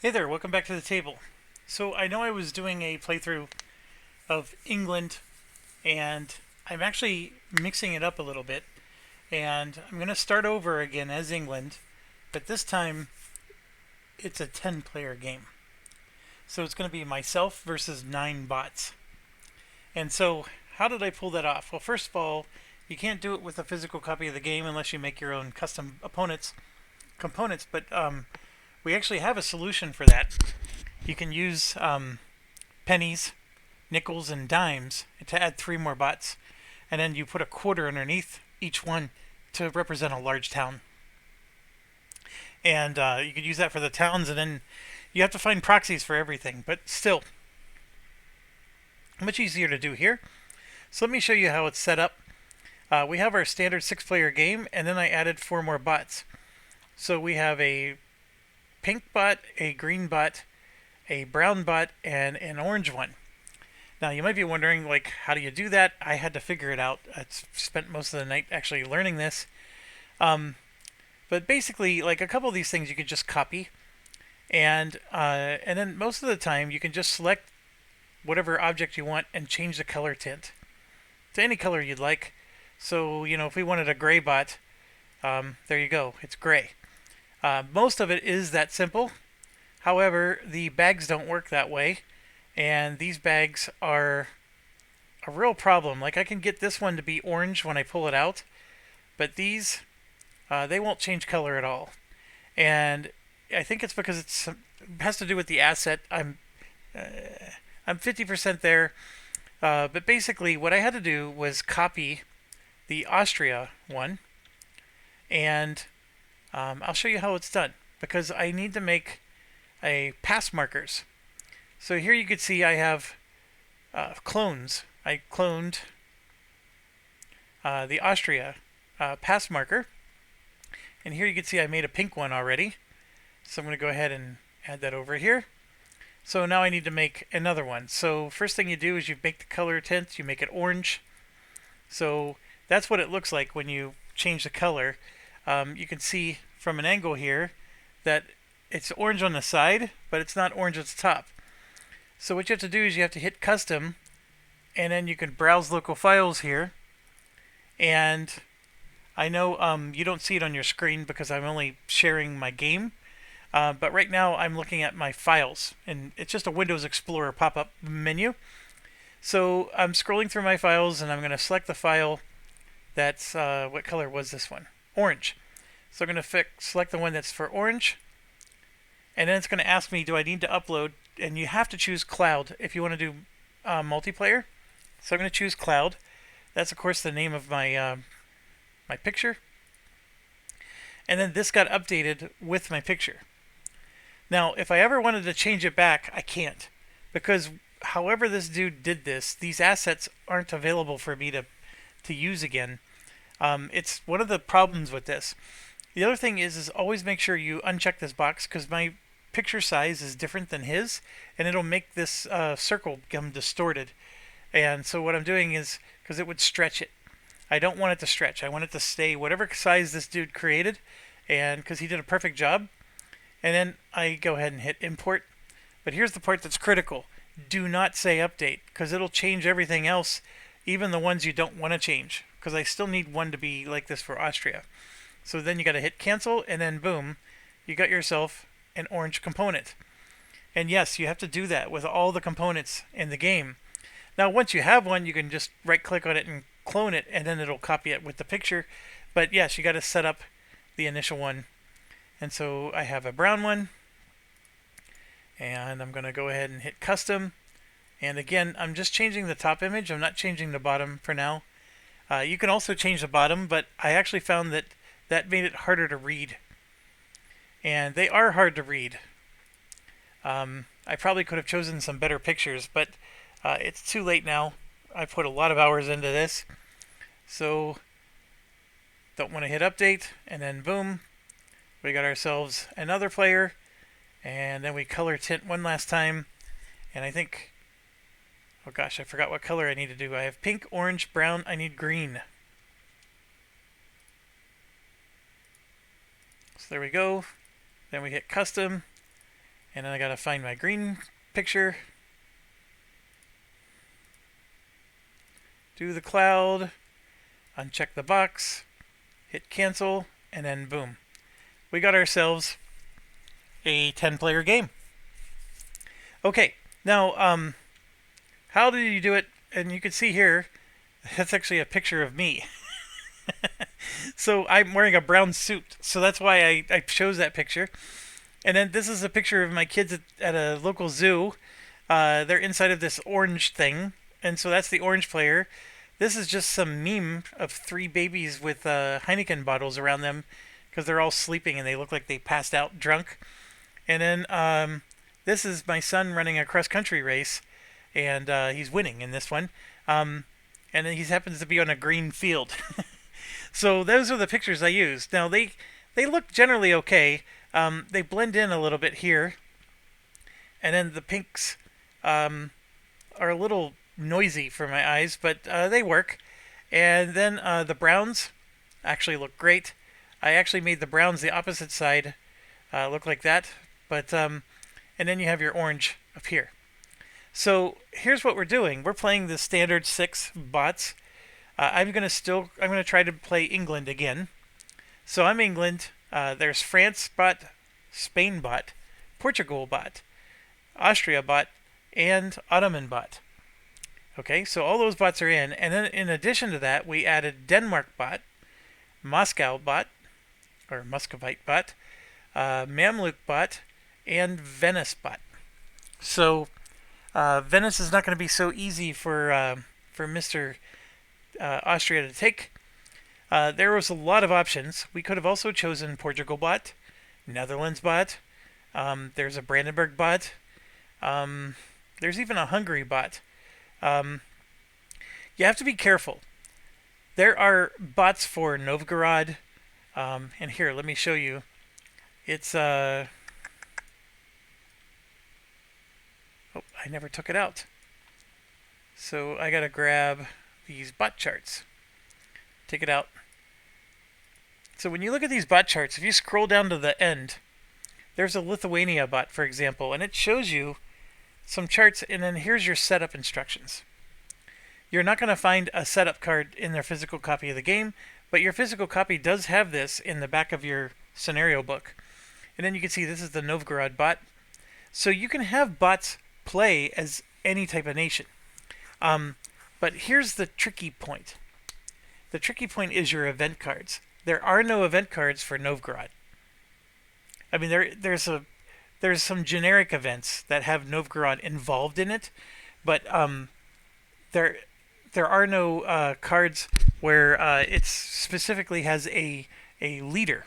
Hey there, welcome back to the table. So I know I was doing a playthrough of England, and I'm actually mixing it up a little bit, and I'm going to start over again as England, but this time it's a 10 player game. So it's going to be myself versus 9 bots. And so, how did I pull that off? Well, first of all, you can't do it with a physical copy of the game unless you make your own custom opponents components, but we actually have a solution for that. You can use pennies, nickels, and dimes to add 3 more bots. And then you put a quarter underneath each one to represent a large town. And you could use that for the towns, and then you have to find proxies for everything. But still, much easier to do here. So let me show you how it's set up. We have our standard 6 player game, and then I added 4 more bots. So we have a pink bot, a green bot, a brown bot, and an orange one. Now you might be wondering, like, how do you do that? I had to figure it out. I spent most of the night actually learning this. But basically, like, a couple of these things you could just copy, and then most of the time you can just select whatever object you want and change the color tint to any color you'd like. So if we wanted a gray bot, there you go. It's gray. Most of it is that simple. However, the bags don't work that way, and these bags are a real problem. Like, I can get this one to be orange when I pull it out, but these, they won't change color at all. And I think it's because it has to do with the asset. I'm 50% there, but basically what I had to do was copy the Austria one, and I'll show you how it's done, because I need to make a pass markers. So here you can see I have clones. I cloned the Austria pass marker, and here you can see I made a pink one already. So I'm going to go ahead and add that over here. So now I need to make another one. So first thing you do is you make the color tint, you make it orange. So that's what it looks like when you change the color. You can see from an angle here that it's orange on the side, but it's not orange at the top. So what you have to do is you have to hit custom, and then you can browse local files here. And I know you don't see it on your screen because I'm only sharing my game, but right now I'm looking at my files, and it's just a Windows Explorer pop-up menu. So I'm scrolling through my files, and I'm going to select the file that's, what color was this one? Orange. So I'm going to select the one that's for orange, and then it's going to ask me, do I need to upload? And you have to choose cloud if you want to do multiplayer. So I'm going to choose cloud. That's of course the name of my my picture. And then this got updated with my picture. Now, if I ever wanted to change it back, I can't, because however this dude did this, these assets aren't available for me to use again. It's one of the problems with this. The other thing is always make sure you uncheck this box, because my picture size is different than his, and it'll make this circle become distorted. And so what I'm doing is, because it would stretch it, I don't want it to stretch. I want it to stay whatever size this dude created, and because he did a perfect job. And then I go ahead and hit import. But here's the part that's critical. Do not say update, because it'll change everything else, even the ones you don't want to change, because I still need one to be like this for Austria. So then you got to hit cancel, and then boom, you got yourself an orange component. And yes, you have to do that with all the components in the game. Now once you have one, you can just right click on it and clone it, and then it'll copy it with the picture. But yes, you got to set up the initial one. And so I have a brown one, and I'm going to go ahead and hit custom. And again, I'm just changing the top image. I'm not changing the bottom for now. You can also change the bottom, but I actually found that made it harder to read. And they are hard to read. I probably could have chosen some better pictures, but it's too late now. I put a lot of hours into this. So don't want to hit update, and then boom, we got ourselves another player. And then we color tint one last time. And I think, oh gosh, I forgot what color I need to do. I have pink, orange, brown, I need green. So there we go. Then we hit custom, And then I gotta find my green picture. Do the cloud, uncheck the box, hit cancel, and then boom. We got ourselves a 10-player game. Okay, now, how did you do it? And you can see here, that's actually a picture of me. So I'm wearing a brown suit, so that's why I chose that picture. And then this is a picture of my kids at a local zoo. They're inside of this orange thing, and so that's the orange player. This is just some meme of 3 babies with Heineken bottles around them because they're all sleeping and they look like they passed out drunk. And then this is my son running a cross-country race, and he's winning in this one. And then he happens to be on a green field. So those are the pictures I used. Now they look generally okay. They blend in a little bit here, and then the pinks are a little noisy for my eyes, but they work. And then the browns actually look great. I actually made the browns the opposite side look like that, but and then you have your orange up here. So here's what we're doing. We're playing the standard 6 bots. I'm gonna try to play England again. So I'm England. There's France bot, Spain bot, Portugal bot, Austria bot, and Ottoman bot. Okay, so all those bots are in, and then in addition to that, we added Denmark bot, Moscow bot, or Muscovite bot, Mamluk bot, and Venice bot. So Venice is not going to be so easy for Mr. Austria to take. There was a lot of options. We could have also chosen Portugal bot, Netherlands bot. There's a Brandenburg bot. There's even a Hungary bot. You have to be careful. There are bots for Novgorod. And here, let me show you. It's oh, I never took it out. So I gotta grab these bot charts. Take it out. So when you look at these bot charts, if you scroll down to the end, there's a Lithuania bot, for example, and it shows you some charts, and then here's your setup instructions. You're not going to find a setup card in their physical copy of the game, but your physical copy does have this in the back of your scenario book. And then you can see this is the Novgorod bot. So you can have bots play as any type of nation. But here's the tricky point. The tricky point is your event cards. There are no event cards for Novgorod. I mean, there's some generic events that have Novgorod involved in it, but there are no cards where it specifically has a leader.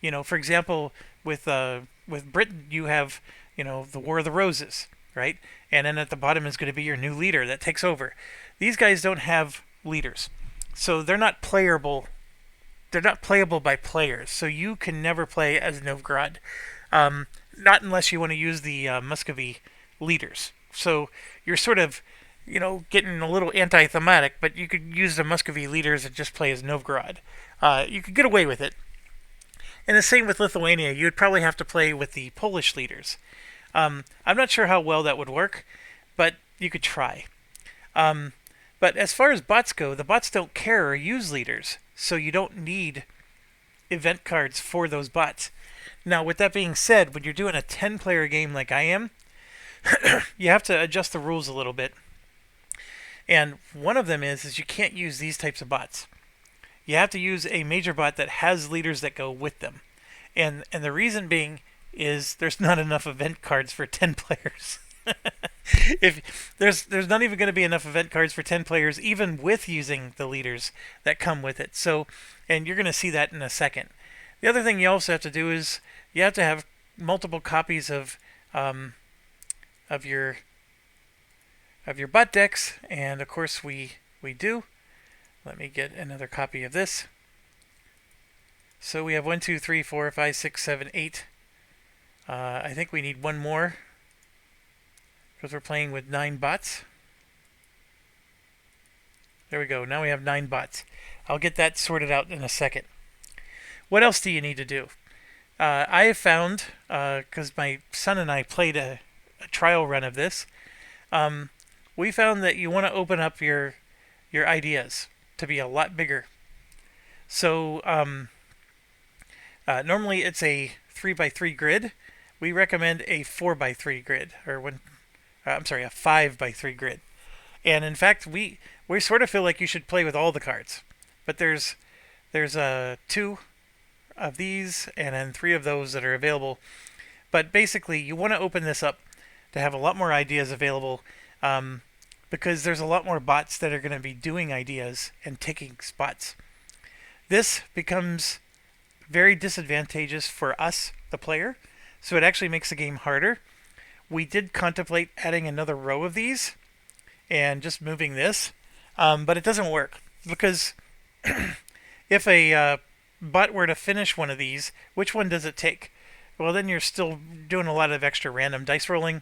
You know, for example, with Britain, you have the War of the Roses, right? And then at the bottom is going to be your new leader that takes over. These guys don't have leaders, so they're not playable. They're not playable by players, so you can never play as Novgorod. Not unless you want to use the Muscovy leaders. So you're sort of, getting a little anti-thematic, but you could use the Muscovy leaders and just play as Novgorod. You could get away with it. And the same with Lithuania. You would probably have to play with the Polish leaders. I'm not sure how well that would work, but you could try. But as far as bots go, the bots don't care or use leaders, so you don't need event cards for those bots. Now, with that being said, when you're doing a 10-player game like I am, you have to adjust the rules a little bit. And one of them is you can't use these types of bots. You have to use a major bot that has leaders that go with them. And the reason being is there's not enough event cards for 10 players. If there's not even going to be enough event cards for 10 players, even with using the leaders that come with it. So, and you're going to see that in a second. The other thing you also have to do is you have to have multiple copies of your bot decks, and of course we do. Let me get another copy of this. So we have 1, 2, 3, 4, 5, 6, 7, 8. I think we need one more because we're playing with 9 bots. There we go. Now we have 9 bots. I'll get that sorted out in a second. What else do you need to do? I have found, because my son and I played a trial run of this, um, we found that you want to open up your ideas to be a lot bigger. So normally it's a 3 by 3 grid. We recommend a 4 by 3 grid, or I'm sorry, a 5 by 3 grid. And in fact, we sort of feel like you should play with all the cards, but there's two of these and then three of those that are available. But basically, you want to open this up to have a lot more ideas available, um, because there's a lot more bots that are going to be doing ideas and taking spots. This becomes very disadvantageous for us, the player, so it actually makes the game harder. We did contemplate adding another row of these and just moving this, but it doesn't work because if a bot were to finish one of these, which one does it take? Well, then you're still doing a lot of extra random dice rolling.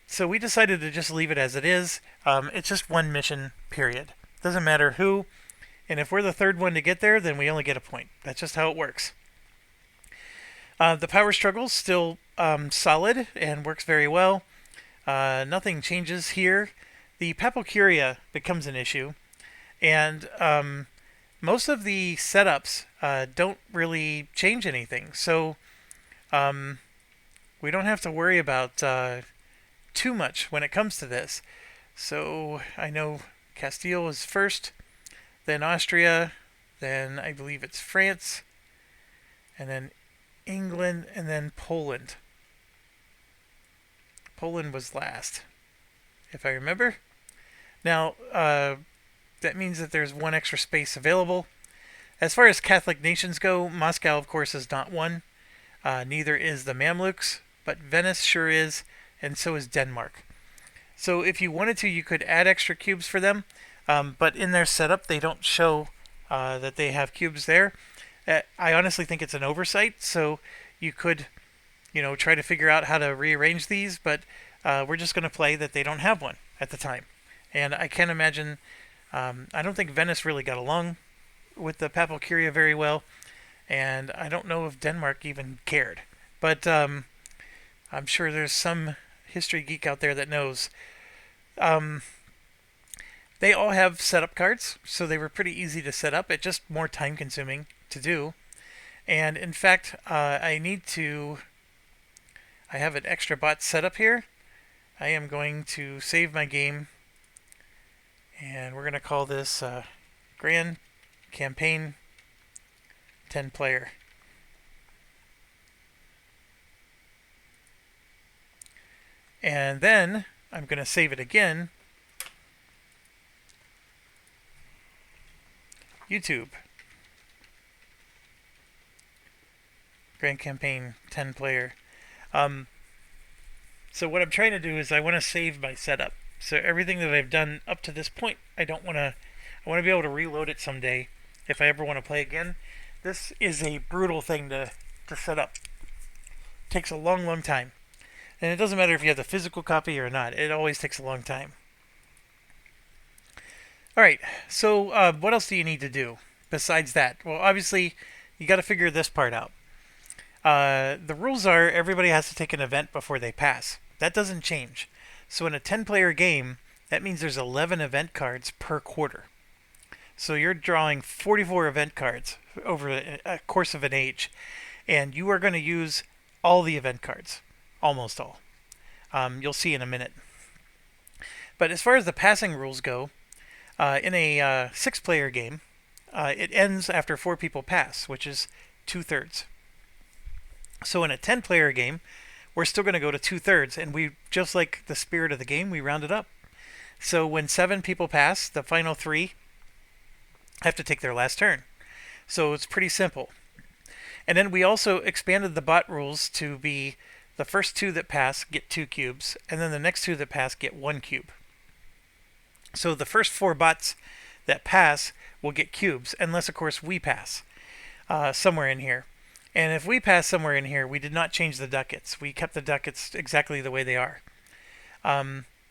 So we decided to just leave it as it is. It's just one mission, period. Doesn't matter who, and if we're the third one to get there, then we only get a point. That's just how it works. The power struggle's still solid and works very well. Nothing changes here. The Papalcuria becomes an issue, and most of the setups don't really change anything. So we don't have to worry about too much when it comes to this. So I know Castile is first, then Austria, then I believe it's France, and then England, and then Poland. Poland was last, if I remember. Now, that means that there's one extra space available. As far as Catholic nations go, Moscow, of course, is not one. Neither is the Mamluks, but Venice sure is, and so is Denmark. So if you wanted to, you could add extra cubes for them, but in their setup, they don't show that they have cubes there. I honestly think it's an oversight, so you could, try to figure out how to rearrange these, but we're just going to play that they don't have one at the time. And I can't imagine, I don't think Venice really got along with the Papalcuria very well, and I don't know if Denmark even cared. But I'm sure there's some history geek out there that knows. They all have setup cards, so they were pretty easy to set up. It's just more time consuming to do. And in fact, I have an extra bot set up here. I am going to save my game, and we're going to call this Grand Campaign 10 player. And then I'm going to save it again. YouTube. Grand Campaign 10 player. So what I'm trying to do is I want to save my setup. So everything that I've done up to this point, I want to be able to reload it someday if I ever want to play again. This is a brutal thing to set up. It takes a long, long time. And it doesn't matter if you have the physical copy or not. It always takes a long time. Alright, so what else do you need to do besides that? Well, obviously, you got to figure this part out. The rules are everybody has to take an event before they pass. That doesn't change. So in a 10-player game, that means there's 11 event cards per quarter. So you're drawing 44 event cards over a course of an age, and you are going to use all the event cards. Almost all. You'll see in a minute. But as far as the passing rules go, in a 6-player game, it ends after 4 people pass, which is 2/3. So in a 10-player game, we're still going to go to 2/3, and we, just like the spirit of the game, we round it up. So when 7 people pass, the final 3 have to take their last turn. So it's pretty simple. And then we also expanded the bot rules to be the first 2 that pass get 2 cubes, and then the next 2 that pass get 1 cube. So the first 4 bots that pass will get cubes, unless, of course, we pass somewhere in here. And if we pass somewhere in here, we did not change the ducats. We kept the ducats exactly the way they are.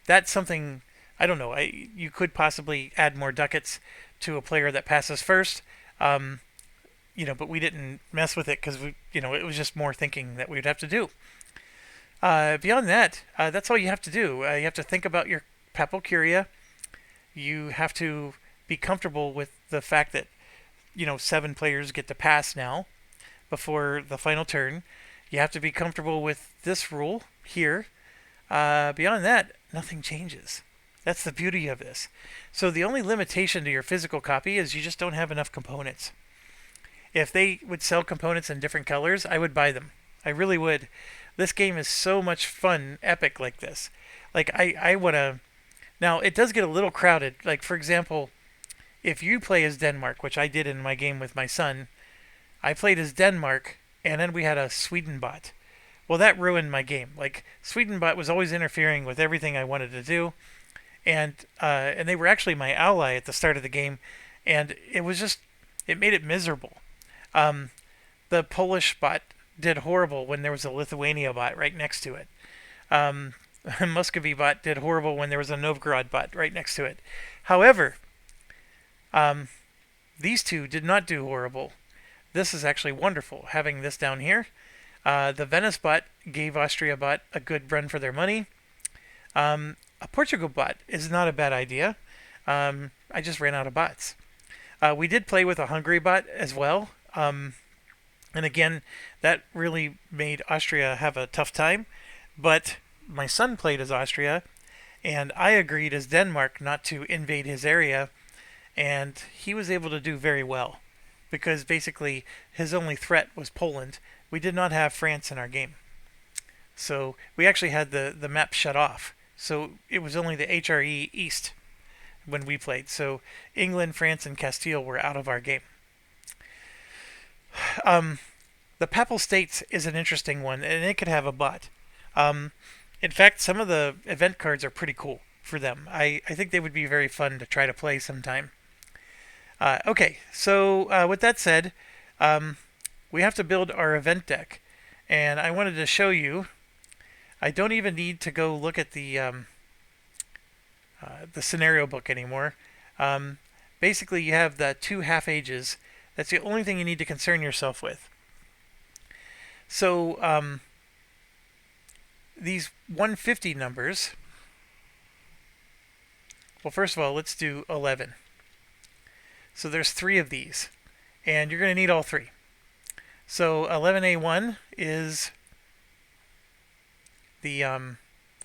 That's something, I don't know, you could possibly add more ducats to a player that passes first. but we didn't mess with it because it was just more thinking that we'd have to do. Beyond that, that's all you have to do. You have to think about your papal curia. You have to be comfortable with the fact that 7 players get to pass now before the final turn. You have to be comfortable with this rule here. Beyond that, nothing changes. That's the beauty of this. So the only limitation to your physical copy is you just don't have enough components. If they would sell components in different colors, I would buy them. I really would. This game is so much fun, epic like this. Like I want to. Now it does get a little crowded. Like for example, if you play as Denmark, which I did in my game with my son, I played as Denmark, and then we had a Sweden bot. Well, that ruined my game. Like Sweden bot was always interfering with everything I wanted to do, and they were actually my ally at the start of the game, and it made it miserable. The Polish bot did horrible when there was a Lithuania bot right next to it. Muscovy bot did horrible when there was a Novgorod bot right next to it. However, these two did not do horrible. This is actually wonderful, having this down here. The Venice bot gave Austria bot a good run for their money. A Portugal bot is not a bad idea. I just ran out of bots. We did play with a Hungary bot as well. And again, that really made Austria have a tough time. But my son played as Austria, and I agreed as Denmark not to invade his area, and he was able to do very well. Because basically, his only threat was Poland. We did not have France in our game. So we actually had the map shut off. So it was only the HRE East when we played. So England, France, and Castile were out of our game. The Papal States is an interesting one, and it could have a bot. In fact, some of the event cards are pretty cool for them. I think they would be very fun to try to play sometime. Okay, so with that said, we have to build our event deck. And I wanted to show you, I don't even need to go look at the scenario book anymore. Basically, you have the 2 half ages. That's the only thing you need to concern yourself with. So these 150 numbers, well, first of all, let's do 11. So there's 3 of these, and you're going to need all 3. So 11A1 is the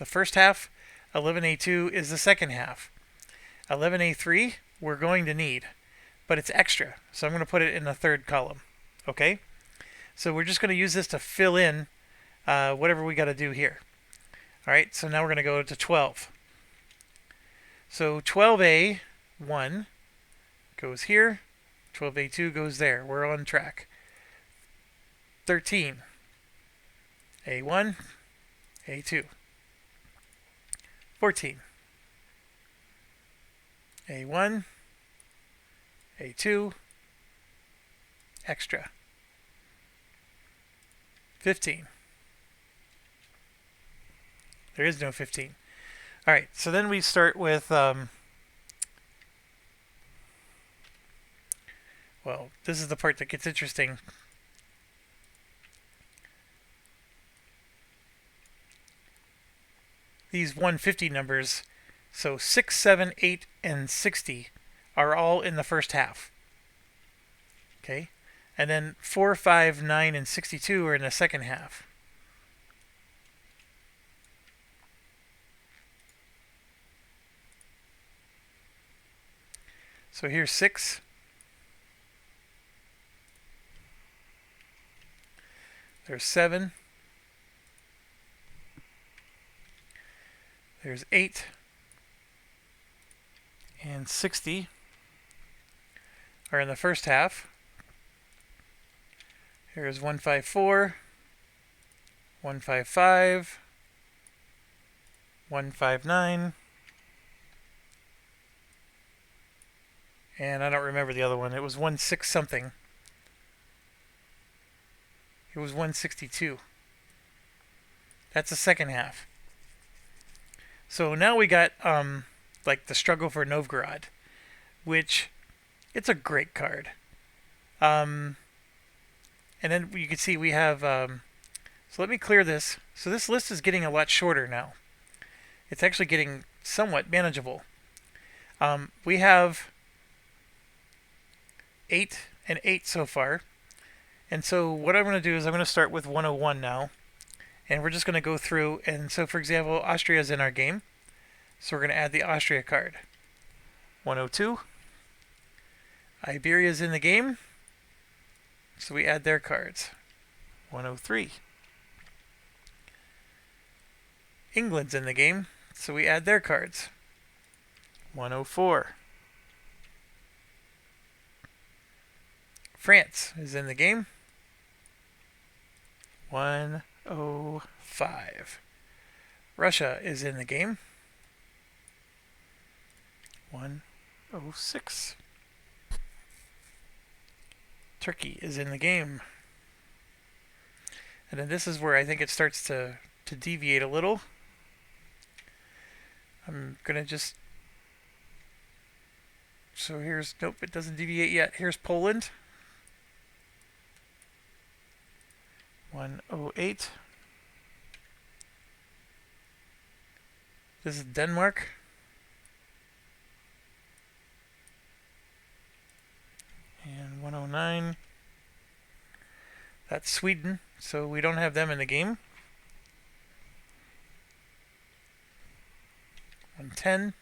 first half. 11A2 is the second half. 11A3 we're going to need, but it's extra, so I'm going to put it in the third column. Okay? So we're just going to use this to fill in whatever we got to do here. All right, so now we're going to go to 12. So 12A1 goes here. 12A2 goes there. We're on track. 13. A1. A2. 14. A1. A2. Extra. 15. There is no 15. All right, so then we start with, well, this is the part that gets interesting. These 150 numbers, so 6, 7, 8, and 60 are all in the first half. Okay? And then 4, 5, 9, and 62 are in the second half. So here's 6. There's 7. There's 8. And 60 are in the first half. Here's 154, 155, 159, and I don't remember the other one. It was 16 something. It was 162. That's the second half. So now we got like the Struggle for Novgorod, which it's a great card. And then you can see we have, so let me clear this. So this list is getting a lot shorter now. It's actually getting somewhat manageable. We have 8 and 8 so far. And so what I'm going to do is I'm going to start with 101 now. And we're just going to go through. And so, for example, Austria is in our game. So we're going to add the Austria card. 102. Iberia is in the game. So we add their cards. 103. England's in the game. So we add their cards. 104. France is in the game. 105. Russia is in the game. 106. Turkey is in the game. And then this is where I think it starts to deviate a little. I'm going to just... So here's... Nope, it doesn't deviate yet. Here's Poland. 108. This is Denmark. And 109. That's Sweden, so we don't have them in the game. 110.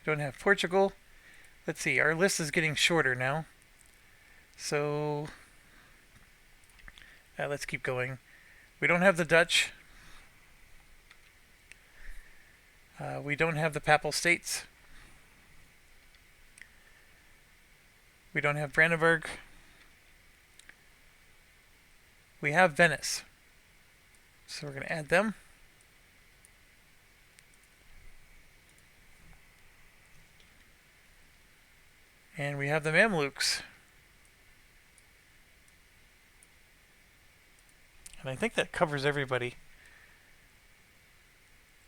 We don't have Portugal. Let's see, our list is getting shorter now. So let's keep going. We don't have the Dutch. We don't have the Papal States. We don't have Brandenburg. We have Venice. So we're going to add them. And we have the Mamluks. And I think that covers everybody.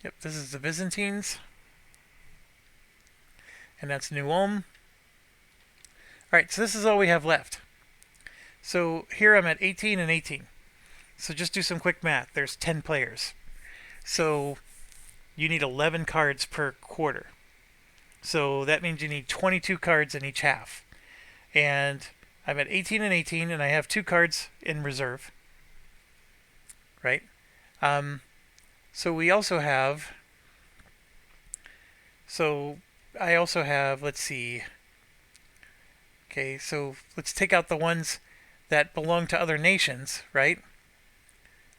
Yep, this is the Byzantines. And that's New Ulm. Alright, so this is all we have left. So here I'm at 18 and 18. So just do some quick math. There's 10 players. So you need 11 cards per quarter. So that means you need 22 cards in each half. And I'm at 18 and 18, and I have 2 cards in reserve. Right? So we also have... So I also have, let's see... Okay, so let's take out the ones that belong to other nations, right?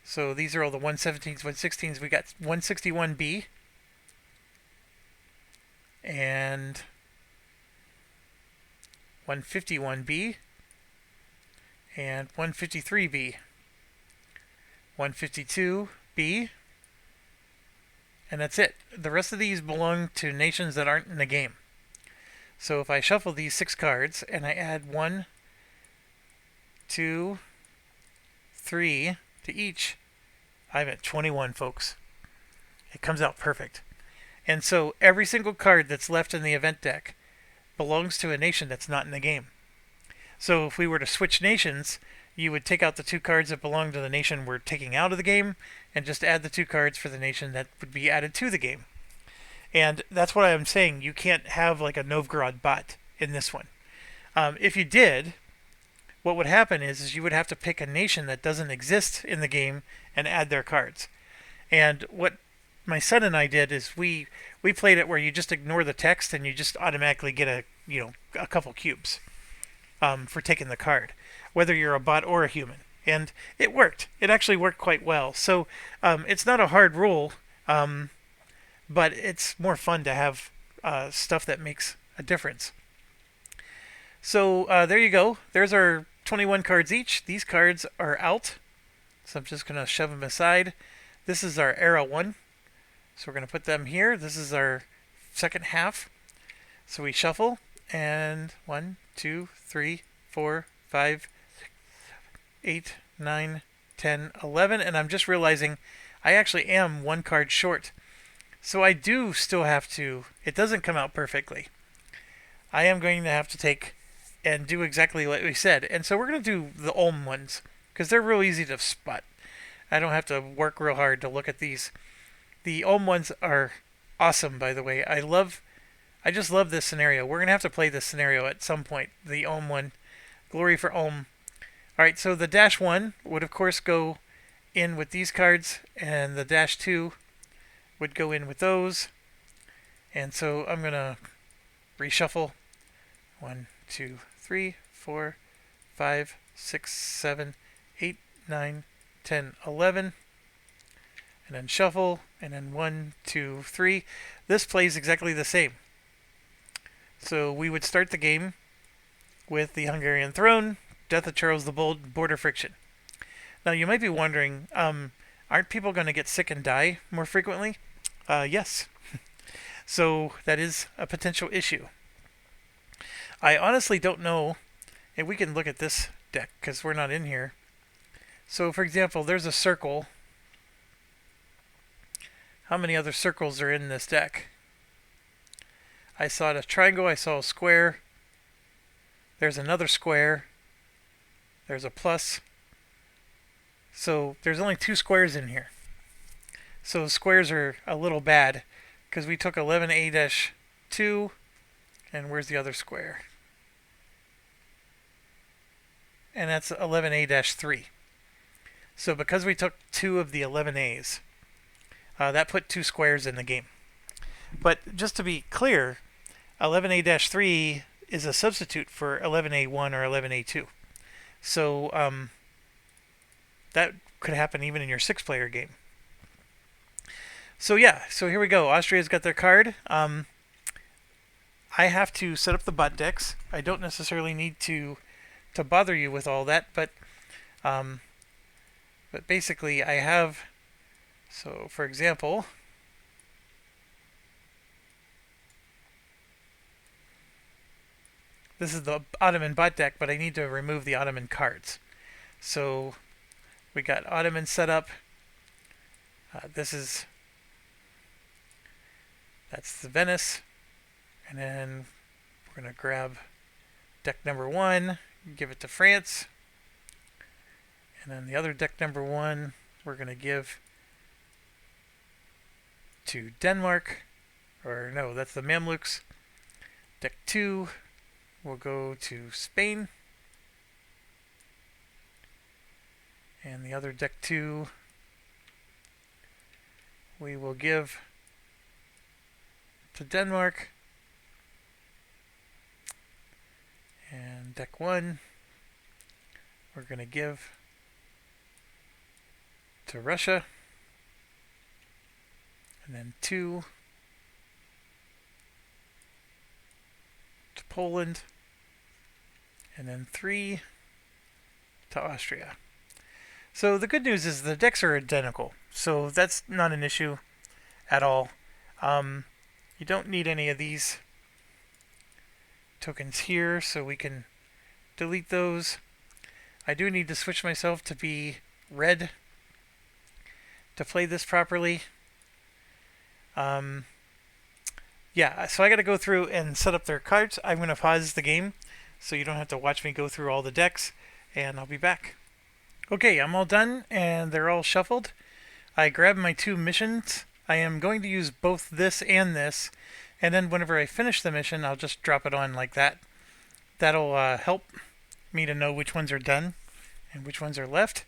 So these are all the 117s, 116s. We got 161B and 151B and 153B, 152B, and that's it. The rest of these belong to nations that aren't in the game. So if I shuffle these 6 cards and I add 1, 2, 3 to each, I'm at 21, folks. It comes out perfect. And so every single card that's left in the event deck belongs to a nation that's not in the game. So if we were to switch nations, you would take out the 2 cards that belong to the nation we're taking out of the game and just add the 2 cards for the nation that would be added to the game. And that's what I'm saying. You can't have like a Novgorod bot in this one. If you did, what would happen is you would have to pick a nation that doesn't exist in the game and add their cards. And what my son and I did is we played it where you just ignore the text and you just automatically get a couple cubes for taking the card, whether you're a bot or a human. And it worked. It actually worked quite well. So it's not a hard rule. But it's more fun to have stuff that makes a difference. So there you go. There's our 21 cards each. These cards are out. So I'm just going to shove them aside. This is our Era 1. So we're going to put them here. This is our second half. So we shuffle. And 1, 2, 3, 4, 5, 8, 9, 10, 11. And I'm just realizing I actually am 1 card short. So I do still have to, it doesn't come out perfectly. I am going to have to take and do exactly what we said. And so we're going to do the Ulm ones because they're real easy to spot. I don't have to work real hard to look at these. The Ulm ones are awesome, by the way. I just love this scenario. We're going to have to play this scenario at some point. The Ulm one. Glory for Ulm. Alright, so the -1 would of course go in with these cards, and the -2 would go in with those. And so I'm going to reshuffle. 1, 2, 3, 4, 5, 6, 7, 8, 9, 10, 11. And then shuffle, and then 1, 2, 3. This plays exactly the same. So we would start the game with the Hungarian Throne, Death of Charles the Bold, Border Friction. Now you might be wondering, aren't people going to get sick and die more frequently? Yes. So that is a potential issue. I honestly don't know, and we can look at this deck because we're not in here. So for example, there's a circle. How many other circles are in this deck? I saw a triangle, I saw a square. There's another square. There's a plus. So there's only 2 squares in here. So squares are a little bad because we took 11A-2, and where's the other square? And that's 11A-3. So because we took 2 of the 11As, that put 2 squares in the game. But just to be clear, 11A-3 is a substitute for 11A1 or 11A2. So that could happen even in your 6-player game. So yeah, so here we go. Austria's got their card. I have to set up the bot decks. I don't necessarily need to bother you with all that, but basically I have. So for example, this is the Ottoman bot deck, but I need to remove the Ottoman cards. So we got Ottoman set up. That's the Venice. And then we're going to grab deck number 1, give it to France. And then the other deck number 1, we're going to give to Denmark. Or no, that's the Mamluks. Deck 2 will go to Spain. And the other deck 2 we will give to Denmark. And deck 1 we're going to give to Russia. And then 2 to Poland. And then 3 to Austria. So the good news is the decks are identical. So that's not an issue at all. You don't need any of these tokens here, so we can delete those. I do need to switch myself to be red to play this properly. Yeah, so I got to go through and set up their cards. I'm going to pause the game so you don't have to watch me go through all the decks, and I'll be back. Okay, I'm all done, and they're all shuffled. I grabbed my 2 missions. I am going to use both this and this, and then whenever I finish the mission, I'll just drop it on like that. That'll help me to know which ones are done and which ones are left.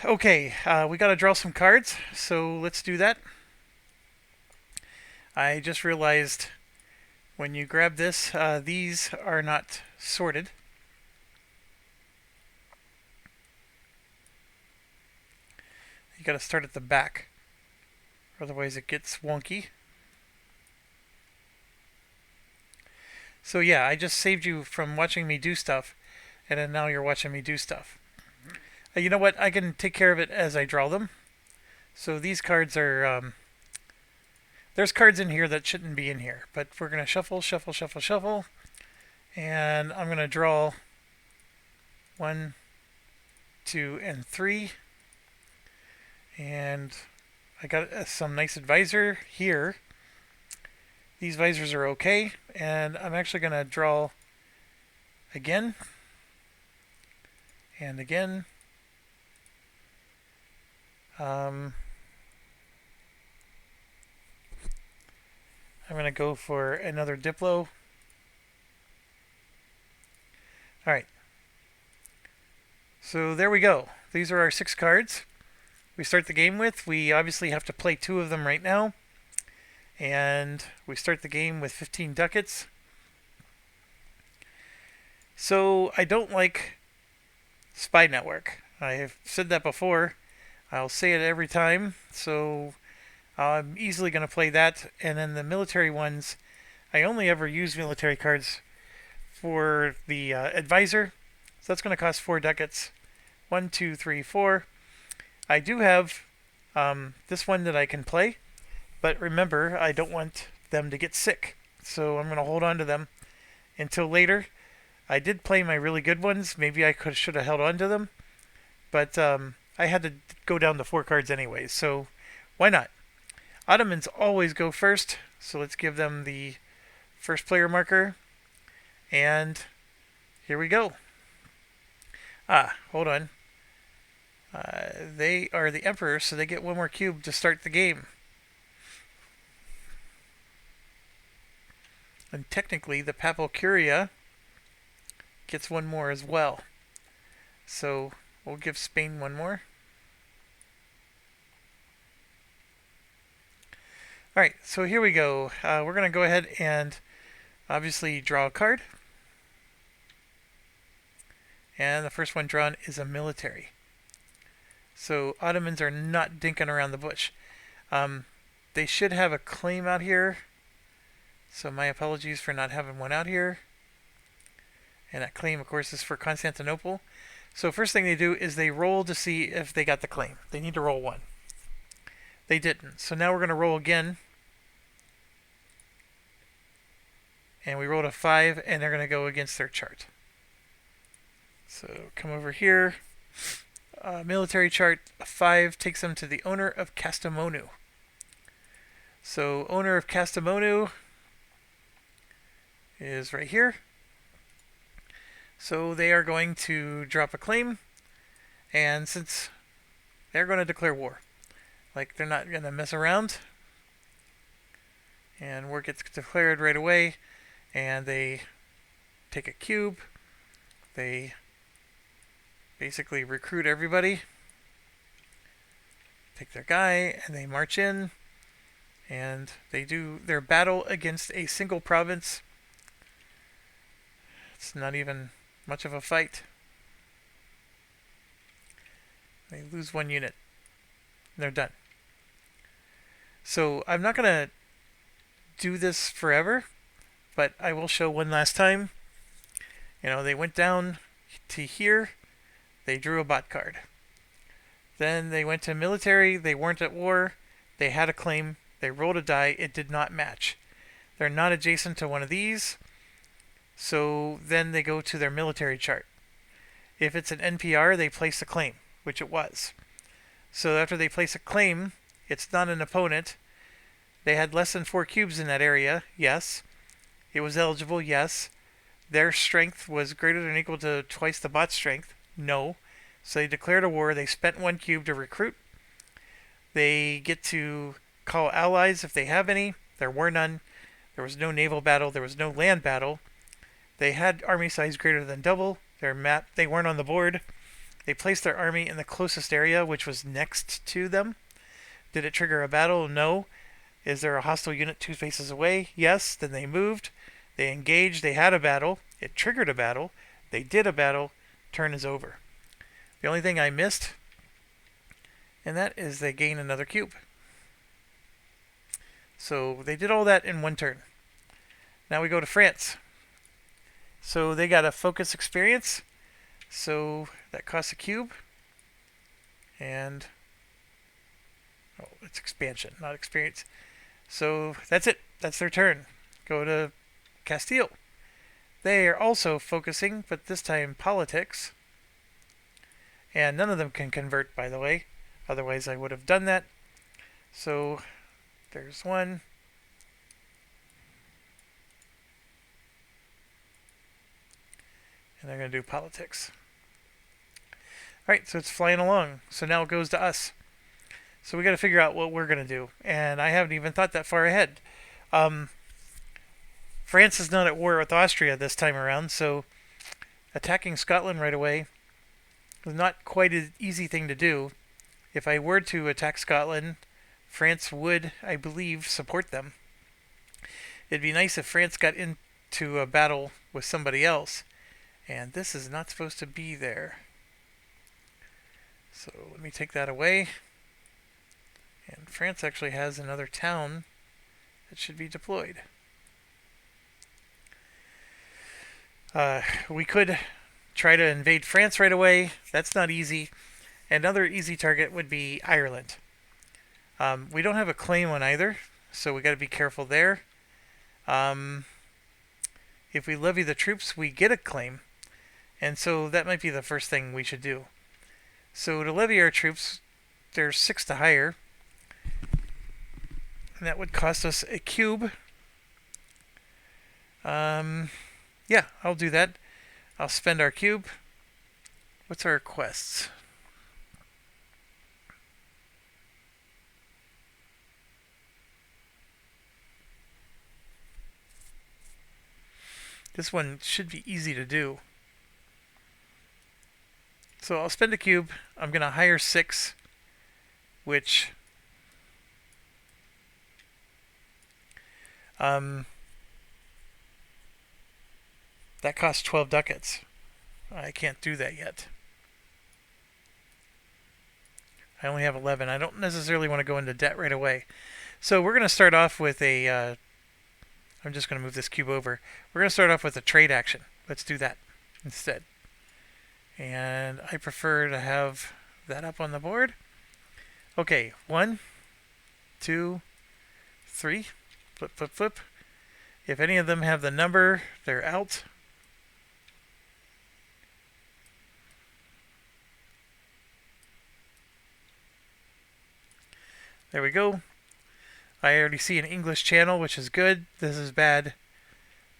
Okay, we got to draw some cards, so let's do that. I just realized when you grab this, these are not sorted. You got to start at the back, otherwise it gets wonky. So yeah, I just saved you from watching me do stuff, and then now you're watching me do stuff. You know what? I can take care of it as I draw them. So these cards are... there's cards in here that shouldn't be in here, but we're going to shuffle, shuffle, shuffle, shuffle. And I'm going to draw 1, 2, and 3. And I got some nice advisor here. These visors are okay, and I'm actually going to draw again and again. I'm going to go for another Diplo. Alright. So there we go. These are our 6 cards we start the game with. We obviously have to play 2 of them right now. And we start the game with 15 ducats. So I don't like Spy Network. I have said that before. I'll say it every time. So I'm easily going to play that. And then the military ones, I only ever use military cards for the advisor. So that's going to cost 4 ducats. 1, 2, 3, 4. I do have this one that I can play. But remember, I don't want them to get sick. So I'm going to hold on to them until later. I did play my really good ones. Maybe I should have held on to them. But I had to go down to 4 cards anyway. So why not? Ottomans always go first. So let's give them the first player marker. And here we go. Hold on. They are the Emperor, so they get 1 more cube to start the game. And technically, the Papal Curia gets 1 more as well. So we'll give Spain 1 more. Alright, so here we go. We're going to go ahead and obviously draw a card. And the first one drawn is a military. So Ottomans are not dinking around the bush. They should have a claim out here. So my apologies for not having one out here. And that claim, of course, is for Constantinople. So first thing they do is they roll to see if they got the claim. They need to roll 1. They didn't. So now we're going to roll again. And we rolled a 5, and they're going to go against their chart. So come over here. Military chart, a 5 takes them to the owner of Kastamonu. So owner of Kastamonu is right here. So they are going to drop a claim, and since they're going to declare war, like they're not going to mess around, and war gets declared right away, and they take a cube, they basically recruit everybody, take their guy, and they march in, and they do their battle against a single province. It's not even much of a fight. They lose 1 unit. They're done. So I'm not going to do this forever, but I will show one last time. You know, they went down to here. They drew a bot card. Then they went to military. They weren't at war. They had a claim. They rolled a die. It did not match. They're not adjacent to one of these. So then they go to their military chart. If it's an NPR, they place a claim, which it was. So after they place a claim, it's not an opponent. They had less than 4 cubes in that area. Yes. It was eligible. Yes. Their strength was greater than or equal to twice the bot's strength. No. So they declared a war. They spent 1 cube to recruit. They get to call allies if they have any. There were none. There was no naval battle. There was no land battle. They had army size greater than double. Their map, they weren't on the board. They placed their army in the closest area, which was next to them. Did it trigger a battle? No. Is there a hostile unit 2 faces away? Yes. Then they moved. They engaged. They had a battle. It triggered a battle. They did a battle. Turn is over. The only thing I missed, and that is they gain another cube. So they did all that in 1 turn. Now we go to France. So they got a focus experience. So that costs a cube. And oh, it's expansion, not experience. So that's it. That's their turn. Go to Castile. They are also focusing, but this time politics. And none of them can convert, by the way. Otherwise I would have done that. So there's 1. And they're going to do politics. Alright, so it's flying along. So now it goes to us. So we got to figure out what we're going to do. And I haven't even thought that far ahead. France is not at war with Austria this time around, so attacking Scotland right away is not quite an easy thing to do. If I were to attack Scotland, France would, I believe, support them. It'd be nice if France got into a battle with somebody else. And this is not supposed to be there. So let me take that away. And France actually has another town that should be deployed. We could try to invade France right away. That's not easy. Another easy target would be Ireland. We don't have a claim on either, so we got to be careful there. If we levy the troops, we get a claim. And so that might be the first thing we should do. So to levy our troops, there's 6 to hire. And that would cost us a cube. Yeah, I'll do that. I'll spend our cube. What's our requests? This one should be easy to do. So I'll spend a cube. I'm going to hire 6, which that costs 12 ducats. I can't do that yet. I only have 11. I don't necessarily want to go into debt right away. So we're going to start off with a... I'm just going to move this cube over. We're going to start off with a trade action. Let's do that instead. And I prefer to have that up on the board. Okay, 1, 2, 3. Flip, flip, flip. If any of them have the number, they're out. There we go. I already see an English channel, which is good. This is bad.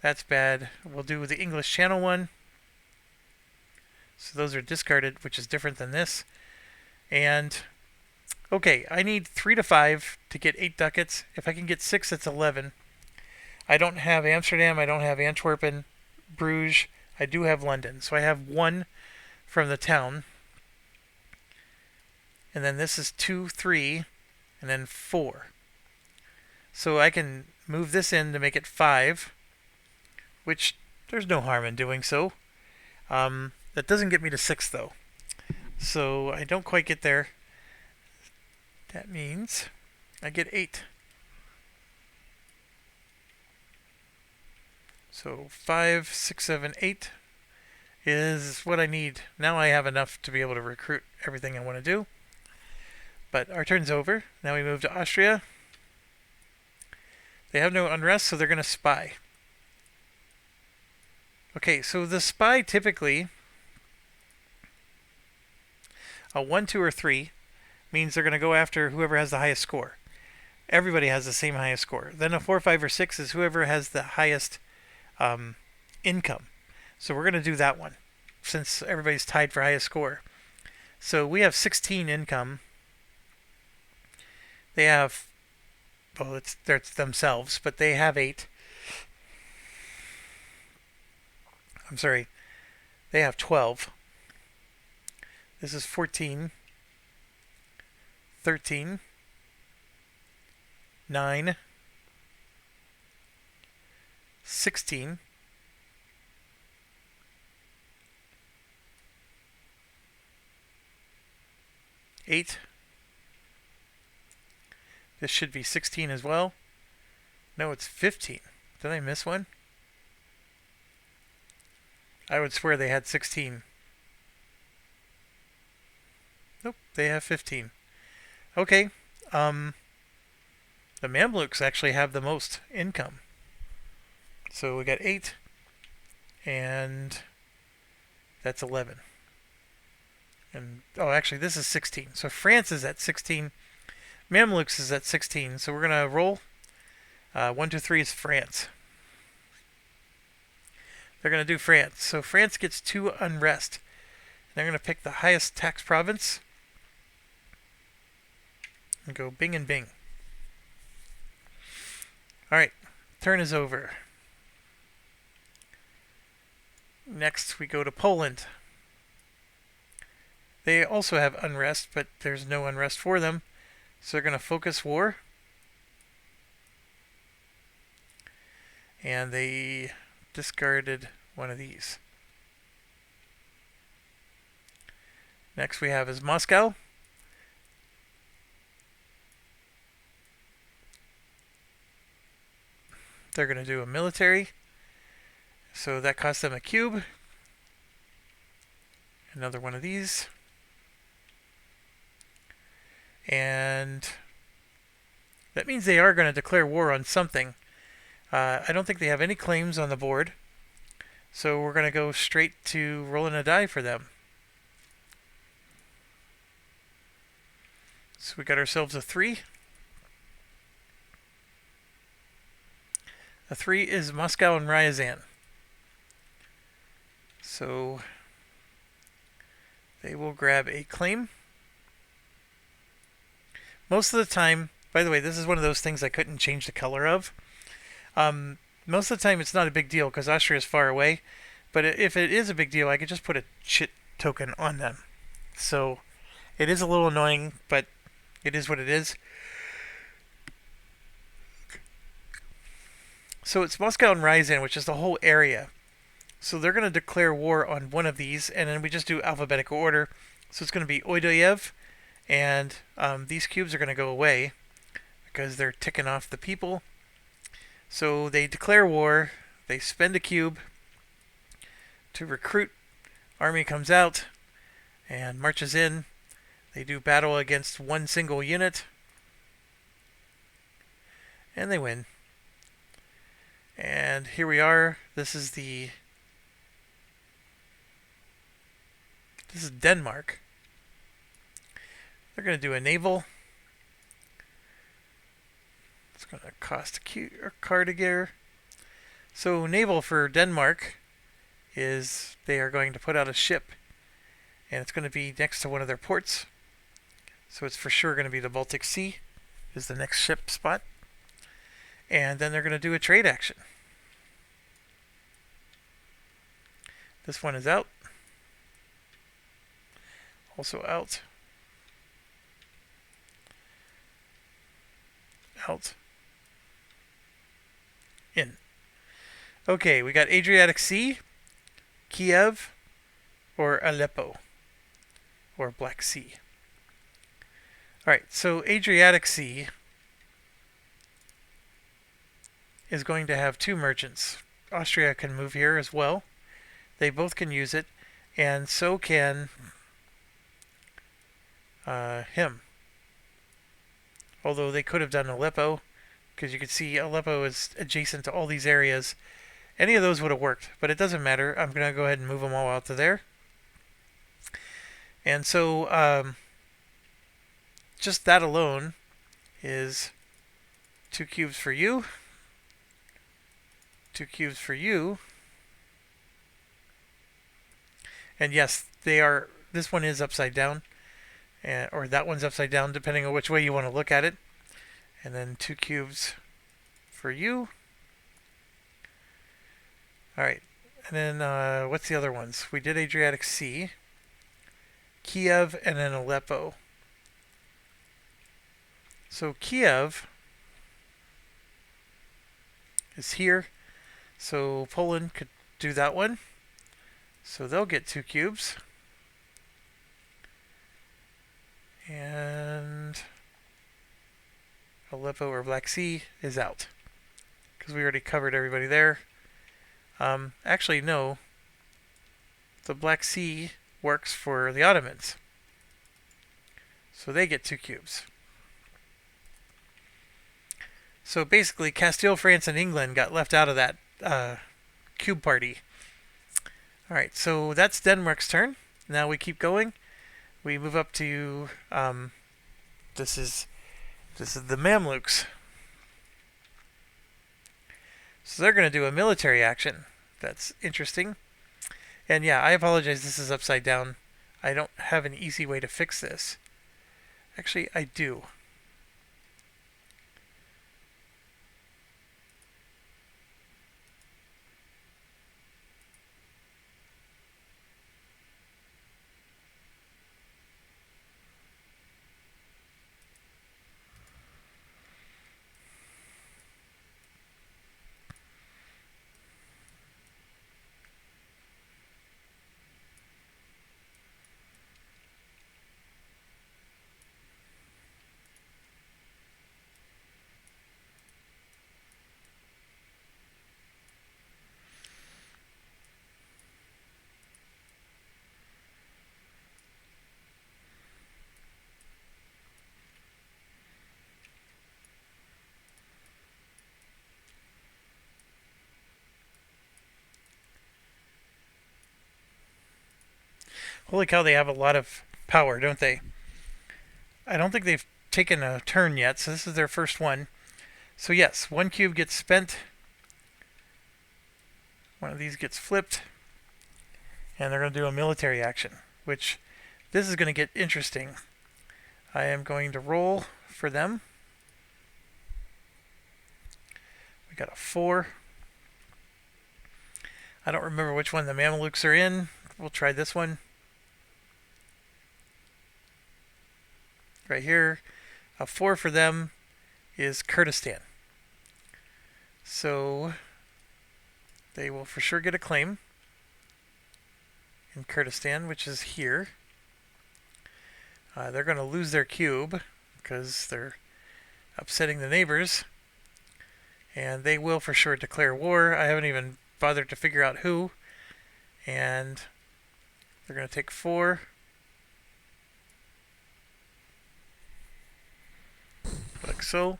That's bad. We'll do the English channel one. So those are discarded, which is different than this. And, okay, I need 3 to 5 to get 8 ducats. If I can get 6, it's 11. I don't have Amsterdam. I don't have Antwerpen, Bruges. I do have London. So I have 1 from the town. And then this is 2, 3, and then 4. So I can move this in to make it 5, which there's no harm in doing so. That doesn't get me to 6, though. So I don't quite get there. That means I get 8. So 5, 6, 7, 8 is what I need. Now I have enough to be able to recruit everything I want to do. But our turn's over. Now we move to Austria. They have no unrest, so they're going to spy. Okay, so the spy typically, a 1, 2, or 3 means they're going to go after whoever has the highest score. Everybody has the same highest score. Then a 4, 5, or 6 is whoever has the highest income. So we're going to do that one, since everybody's tied for highest score. So we have 16 income. They have, well, it's themselves, but they have 8. I'm sorry, they have 12. This is 14, 13, 9, 16, 8. This should be 16 as well. No, it's 15. Did I miss one? I would swear they had 16. Nope, they have 15. Okay. The Mamluks actually have the most income. So we got 8. And that's 11. And, oh, actually, this is 16. So France is at 16. Mamluks is at 16. So we're going to roll. 1, 2, 3 is France. they're going to do France. So France gets 2 unrest. They're going to pick the highest tax province and go bing and bing. Alright, turn is over. Next we go to Poland. They also have unrest, but there's no unrest for them. So they're going to focus war. And they discarded one of these. Next we have is Moscow. They're going to do a military. So that costs them a cube. Another one of these. And that means they are going to declare war on something. I don't think they have any claims on the board. So we're going to go straight to rolling a die for them. So we got ourselves a 3. A 3 is Moscow and Ryazan. So they will grab a claim. Most of the time, by the way, this is one of those things I couldn't change the color of. Most of the time it's not a big deal because Austria is far away. But if it is a big deal, I could just put a chit token on them. So it is a little annoying, but it is what it is. So it's Moscow and Ryazan, which is the whole area. So they're going to declare war on one of these, and then we just do alphabetical order. So it's going to be Oidoyev, and these cubes are going to go away because they're ticking off the people. So they declare war, they spend a cube to recruit. Army comes out and marches in. They do battle against one single unit, and they win. And here we are. This is Denmark. They're going to do a naval. It's going to cost a card a gear. So naval for Denmark is they are going to put out a ship, and it's going to be next to one of their ports. So it's for sure going to be the Baltic Sea is the next ship spot. And then they're going to do a trade action. This one is out. Also out. Out. In. Okay, we got Adriatic Sea, Kiev, or Aleppo, or Black Sea. Alright, so Adriatic Sea is going to have 2 merchants. Austria can move here as well. They both can use it, and so can him. Although they could have done Aleppo, because you can see Aleppo is adjacent to all these areas. Any of those would have worked, but it doesn't matter. I'm going to go ahead and move them all out to there. And so just that alone is 2 cubes for you. 2 cubes for you. And yes, they are. This one is upside down, or that one's upside down, depending on which way you want to look at it. And then 2 cubes for you. All right, and then what's the other ones? We did Adriatic Sea, Kiev, and then Aleppo. So Kiev is here. So Poland could do that one. So they'll get 2 cubes. And Aleppo or Black Sea is out, because we already covered everybody there. Actually, no. The Black Sea works for the Ottomans. So they get 2 cubes. So basically, Castile, France, and England got left out of that cube party. Alright, so that's Denmark's turn. Now we keep going. We move up to this is the Mamluks. So they're going to do a military action. That's interesting. And yeah, I apologize, this is upside down. I don't have an easy way to fix this. Actually, I do. Holy cow, they have a lot of power, don't they? I don't think they've taken a turn yet, so this is their first one. So yes, one cube gets spent. One of these gets flipped. And they're going to do a military action, which this is going to get interesting. I am going to roll for them. We got a 4. I don't remember which one the Mamelukes are in. We'll try this one. Right here. A 4 for them is Kurdistan. So they will for sure get a claim in Kurdistan, which is here. They're going to lose their cube because they're upsetting the neighbors. And they will for sure declare war. I haven't even bothered to figure out who. And they're going to take 4. Like so.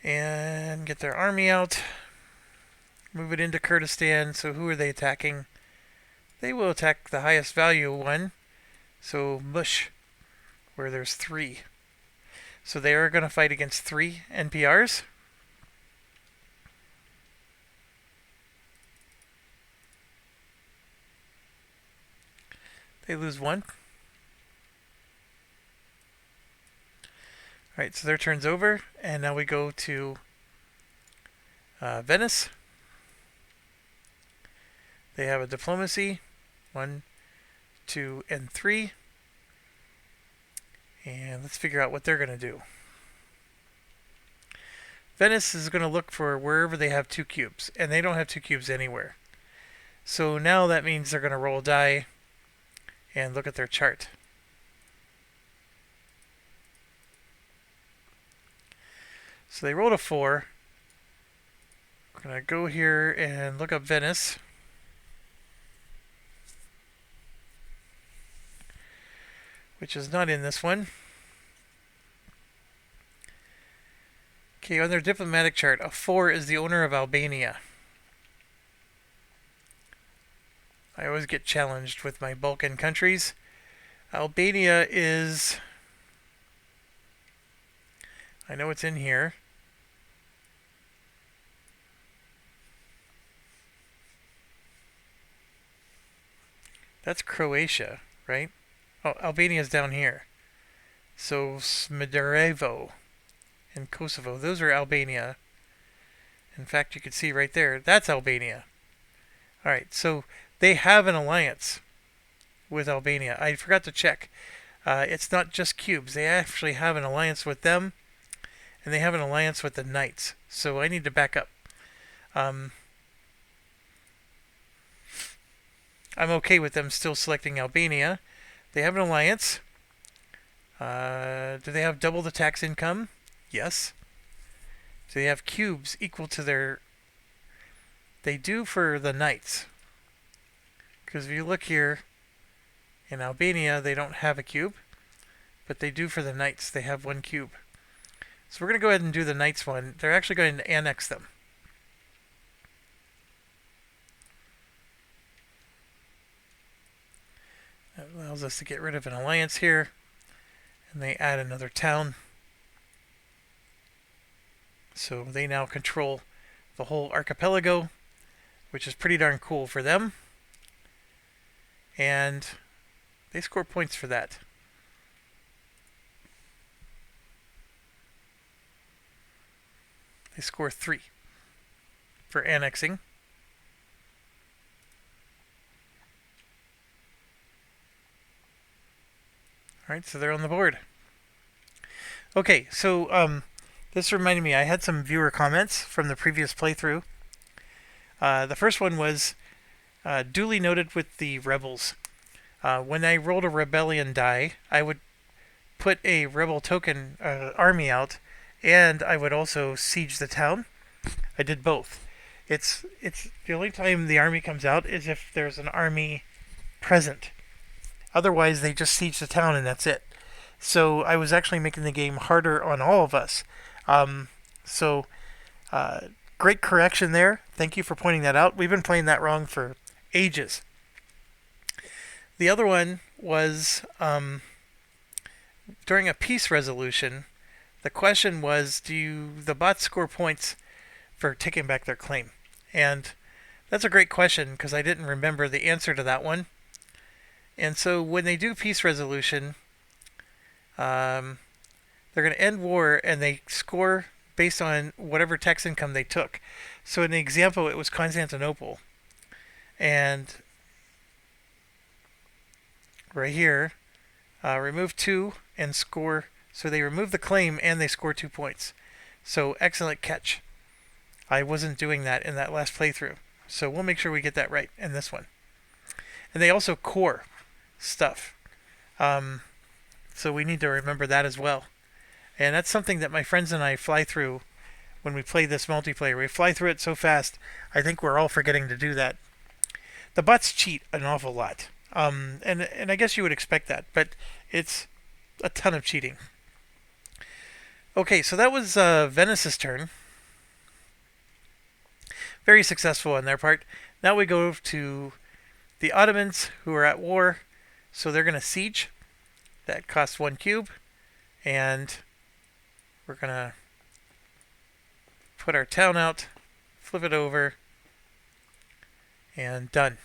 And get their army out. Move it into Kurdistan. So who are they attacking? They will attack the highest value one. So Mush, where there's 3. So they are going to fight against 3 NPRs. They lose 1. Alright, so their turn's over. And now we go to Venice. They have a diplomacy. 1, 2, and 3. And let's figure out what they're going to do. Venice is going to look for wherever they have 2 cubes. And they don't have 2 cubes anywhere. So now that means they're going to roll a die and look at their chart. So they rolled a 4. We're going to go here and look up Venice. Which is not in this one. Okay, on their diplomatic chart, a 4 is the owner of Albania. I always get challenged with my Balkan countries. Albania is... I know it's in here. That's Croatia, right? Oh, Albania's down here. So Smederevo and Kosovo, those are Albania. In fact, you can see right there, that's Albania. Alright, so they have an alliance with Albania. I forgot to check. It's not just cubes. They actually have an alliance with them, and they have an alliance with the Knights. So I need to back up. I'm okay with them still selecting Albania. They have an alliance. Do they have double the tax income? Yes. Do they have cubes equal to their... They do for the Knights. Because if you look here, in Albania, they don't have a cube. But they do for the Knights. They have 1 cube. So we're going to go ahead and do the Knights one. They're actually going to annex them. That allows us to get rid of an alliance here. And they add another town. So they now control the whole archipelago, which is pretty darn cool for them. And they score points for that. They score 3 for annexing. Alright, so they're on the board. Okay, so this reminded me, I had some viewer comments from the previous playthrough. The first one was duly noted with the rebels. When I rolled a rebellion die, I would put a rebel token army out, and I would also siege the town. I did both. It's the only time the army comes out is if there's an army present. Otherwise, they just siege the town and that's it. So I was actually making the game harder on all of us. So great correction there. Thank you for pointing that out. We've been playing that wrong for ages. The other one was during a peace resolution, the question was, do the bots score points for taking back their claim? And that's a great question because I didn't remember the answer to that one. And so when they do peace resolution, they're going to end war and they score based on whatever tax income they took. So in the example, it was Constantinople. And right here, remove 2 and score. So they remove the claim and they score 2 points. So excellent catch. I wasn't doing that in that last playthrough. So we'll make sure we get that right in this one. And they also core stuff. So we need to remember that as well. And that's something that my friends and I fly through when we play this multiplayer. We fly through it so fast, I think we're all forgetting to do that. The bots cheat an awful lot. And I guess you would expect that, but it's a ton of cheating. Okay, so that was Venice's turn. Very successful on their part. Now we go to the Ottomans, who are at war. So they're going to siege. That costs 1 cube. And we're going to put our town out, flip it over, and done.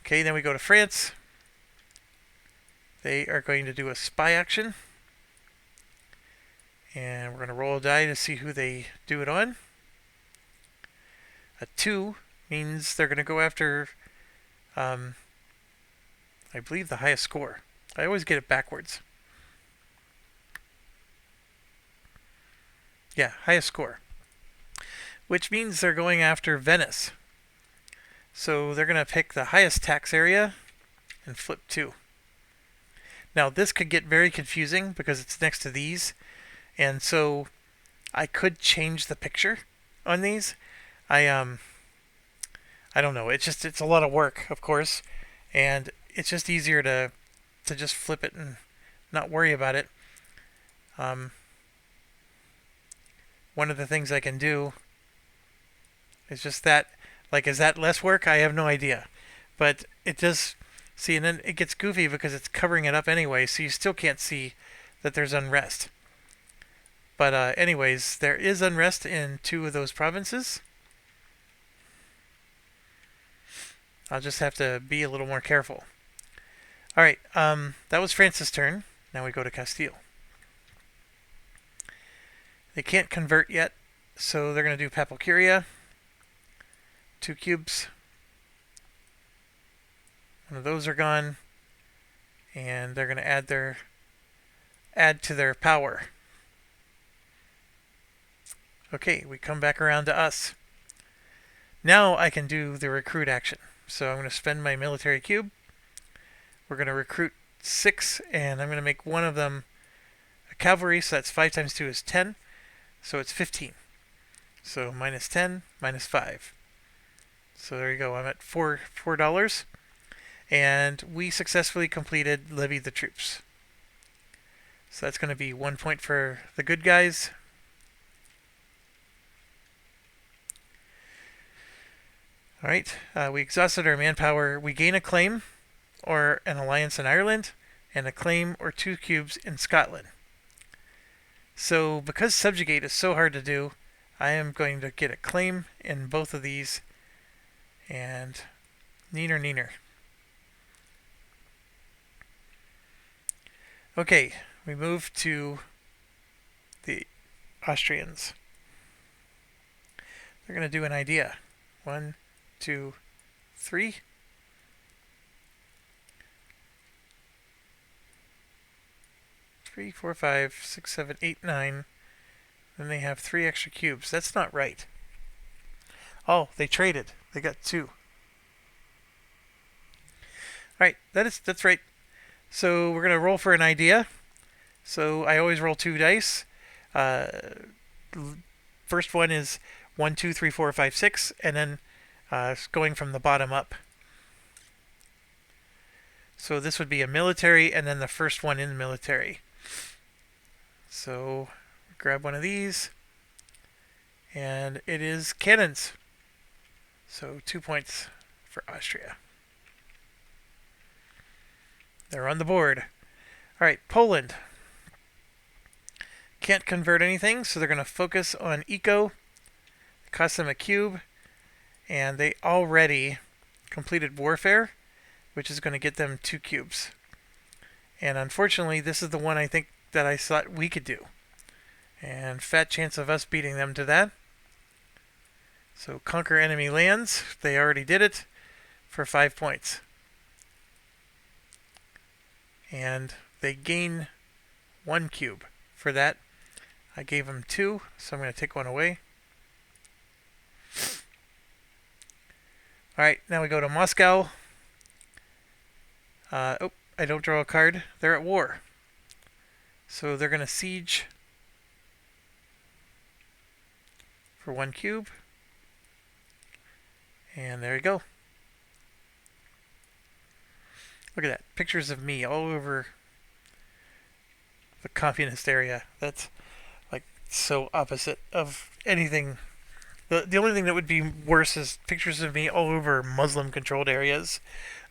Okay, then we go to France. They are going to do a spy action. And we're going to roll a die to see who they do it on. A 2 means they're going to go after, I believe, the highest score. I always get it backwards. Yeah, highest score. Which means they're going after Venice. So they're going to pick the highest tax area and flip 2. Now this could get very confusing because it's next to these. And so I could change the picture on these. I don't know. It's a lot of work, of course, and it's just easier to just flip it and not worry about it. One of the things I can do is just that. Like, is that less work? I have no idea, but it does. See, and then it gets goofy because it's covering it up anyway, so you still can't see that there's unrest. But anyways, there is unrest in 2 of those provinces. I'll just have to be a little more careful. Alright, that was France's turn. Now we go to Castile. They can't convert yet, so they're going to do Papal Curia. 2 cubes. One of those are gone. And they're going to add to their power. Okay, we come back around to us. Now I can do the recruit action. So I'm going to spend my military cube. We're going to recruit 6, and I'm going to make one of them a cavalry, so that's 5 times 2 is 10. So it's 15. So minus 10, minus 5. So there you go. I'm at $4. And we successfully completed Levy the Troops. So that's going to be 1 point for the good guys. Alright, we exhausted our manpower. We gain a claim or an alliance in Ireland, and a claim or 2 cubes in Scotland. So because subjugate is so hard to do, I am going to get a claim in both of these, and neener neener. Okay, we move to the Austrians. They're going to do an idea. 1, 2, 3. 3, 4, 5, 6, 7, 8, 9. Then they have 3 extra cubes. That's not right. Oh, they traded. They got 2. Alright, that's right. So we're going to roll for an idea. So I always roll 2 dice. First one is 1, 2, 3, 4, 5, 6, and then going from the bottom up. So this would be a military, and then the first one in the military. So grab one of these, and it is cannons. So 2 points for Austria. They're on the board. Alright, Poland. Can't convert anything, so they're going to focus on eco. It costs them a cube, and they already completed warfare, which is going to get them 2 cubes. And unfortunately, this is the one I think that I thought we could do. And fat chance of us beating them to that. So conquer enemy lands. They already did it for 5 points. And they gain 1 cube for that. I gave them 2, so I'm going to take one away. Alright, now we go to Moscow. I don't draw a card. They're at war. So they're going to siege for 1 cube. And there you go. Look at that. Pictures of me all over the communist area. That's like so opposite of anything. The only thing that would be worse is pictures of me all over Muslim controlled areas.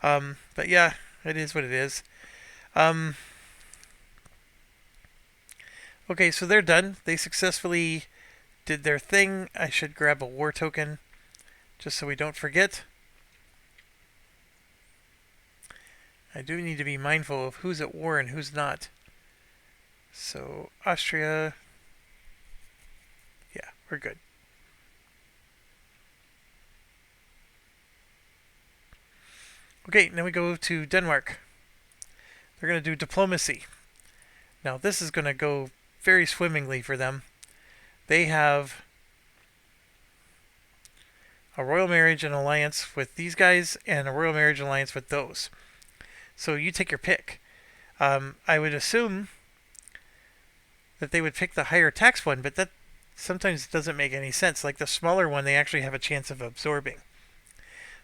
But yeah, it is what it is. Okay, so they're done. They successfully did their thing. I should grab a war token just so we don't forget. I do need to be mindful of who's at war and who's not. So, Austria. Yeah, we're good. Okay, now we go to Denmark. They're going to do diplomacy. Now, this is going to go very swimmingly for them. They have a royal marriage and alliance with these guys and a royal marriage alliance with those. So you take your pick. I would assume that they would pick the higher tax one, but that sometimes doesn't make any sense. Like the smaller one, they actually have a chance of absorbing.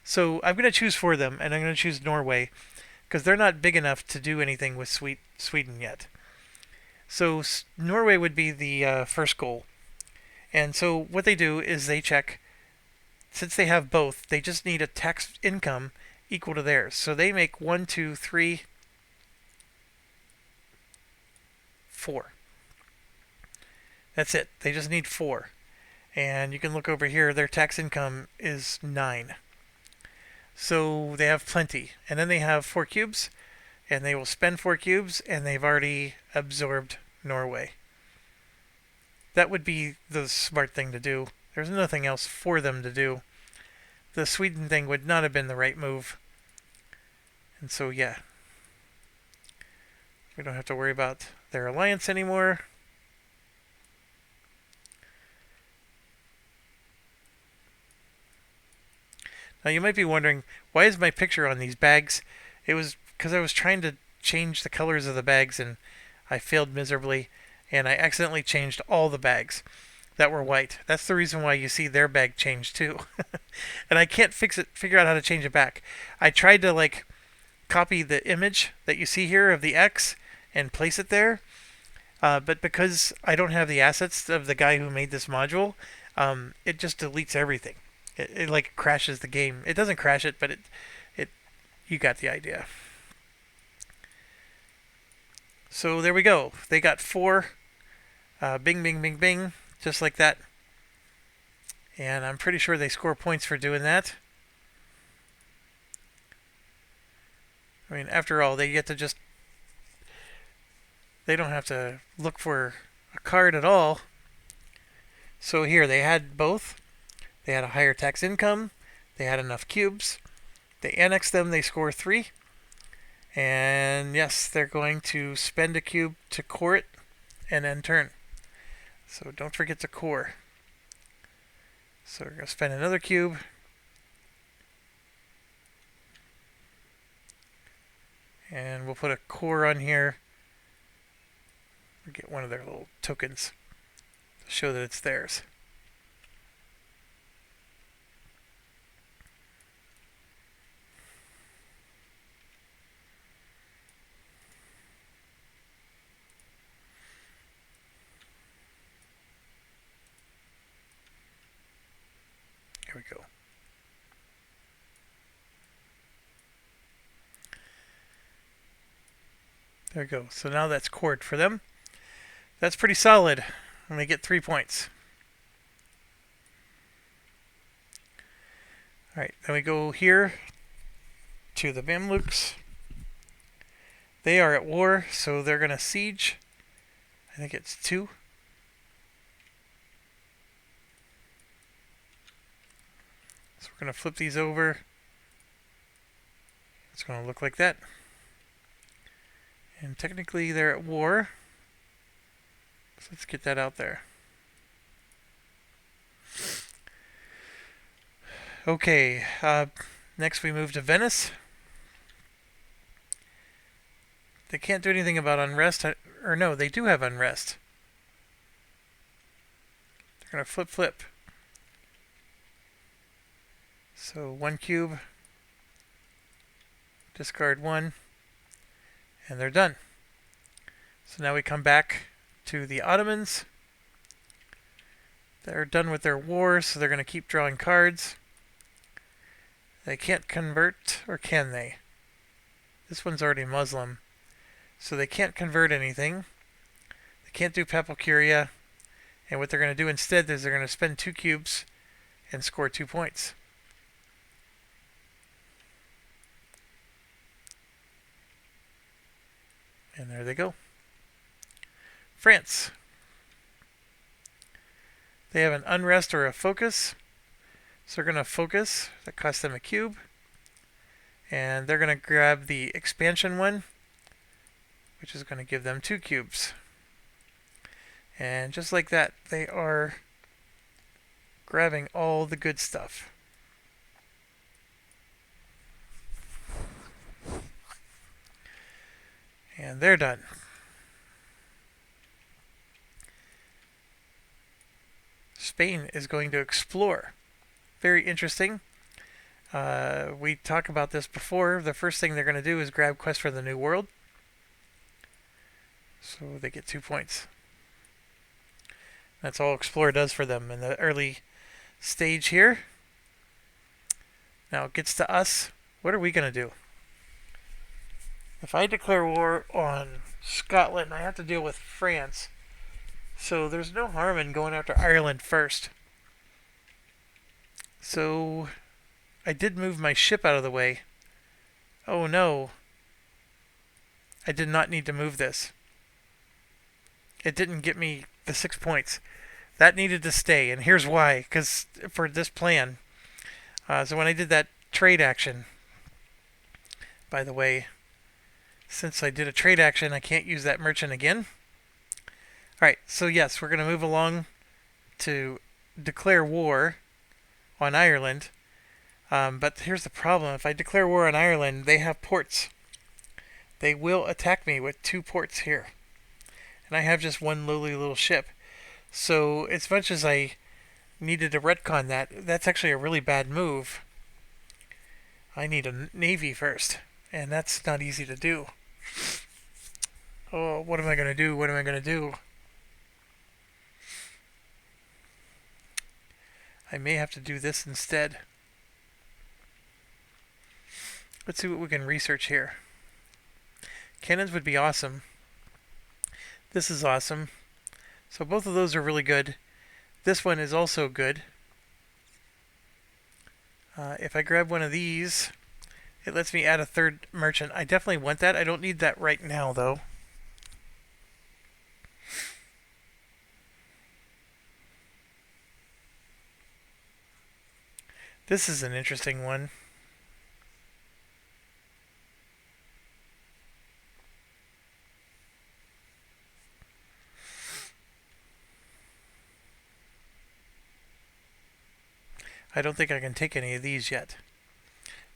So I'm going to choose for them, and I'm going to choose Norway, because they're not big enough to do anything with Sweden yet. So Norway would be the first goal. And so what they do is they check, since they have both, they just need a tax income equal to theirs. So they make 1, 2, 3, 4. That's it. They just need 4. And you can look over here, their tax income is 9. So they have plenty. And then they have 4 cubes, and they will spend 4 cubes, and they've already absorbed Norway. That would be the smart thing to do. There's nothing else for them to do. The Sweden thing would not have been the right move. And so, yeah. We don't have to worry about their alliance anymore. Now you might be wondering, why is my picture on these bags? It was because I was trying to change the colors of the bags and I failed miserably, and I accidentally changed all the bags that were white. That's the reason why you see their bag change too. And I can't figure out how to change it back. I tried to copy the image that you see here of the X and place it there, but because I don't have the assets of the guy who made this module, it just deletes everything. It crashes the game. It doesn't crash it, but you got the idea. So there we go. They got 4 Bing, bing, bing, bing, just like that. And I'm pretty sure they score points for doing that. I mean, after all, they get to just... They don't have to look for a card at all. So here, they had both. They had a higher tax income. They had enough cubes. They annex them, they score 3. And yes, they're going to spend a cube to core it and end turn. So don't forget to core. So we're going to spend another cube. And we'll put a core on here. We'll get one of their little tokens to show that it's theirs. Here we go. There we go. So now that's cored for them. That's pretty solid. And they get 3 points. Alright, then we go here to the Mamluks. They are at war, so they're going to siege. I think it's 2. So we're going to flip these over. It's going to look like that. And technically they're at war. So let's get that out there. Okay, next we move to Venice. They can't do anything about unrest. Or no, they do have unrest. They're going to flip. So 1 cube. Discard 1. And they're done. So now we come back to the Ottomans. They're done with their war, so they're going to keep drawing cards. They can't convert, or can they? This one's already Muslim. So they can't convert anything. They can't do Papal Curia. And what they're going to do instead is they're going to spend 2 cubes and score 2 points. And there they go. France. They have an unrest or a focus. So they're going to focus. That costs them a cube. And they're going to grab the expansion one, which is going to give them 2 cubes. And just like that, they are grabbing all the good stuff. And they're done. Spain is going to explore. Very interesting. We talked about this before. The first thing they're going to do is grab Quest for the New World. So they get 2 points. That's all Explore does for them in the early stage here. Now it gets to us. What are we going to do? If I declare war on Scotland, I have to deal with France. So there's no harm in going after Ireland first. So I did move my ship out of the way. Oh no. I did not need to move this. It didn't get me the 6 points. That needed to stay, and here's why. Because for this plan. So when I did that trade action, by the way, since I did a trade action, I can't use that merchant again. Alright, so yes, we're going to move along to declare war on Ireland. But here's the problem. If I declare war on Ireland, they have ports. They will attack me with 2 ports here. And I have just one lowly little ship. So as much as I needed to retcon that, that's actually a really bad move. I need a navy first. And that's not easy to do. Oh, what am I going to do? What am I going to do? I may have to do this instead. Let's see what we can research here. Cannons would be awesome. This is awesome. So both of those are really good. This one is also good. If I grab one of these, it lets me add a third merchant. I definitely want that. I don't need that right now, though. This is an interesting one. I don't think I can take any of these yet.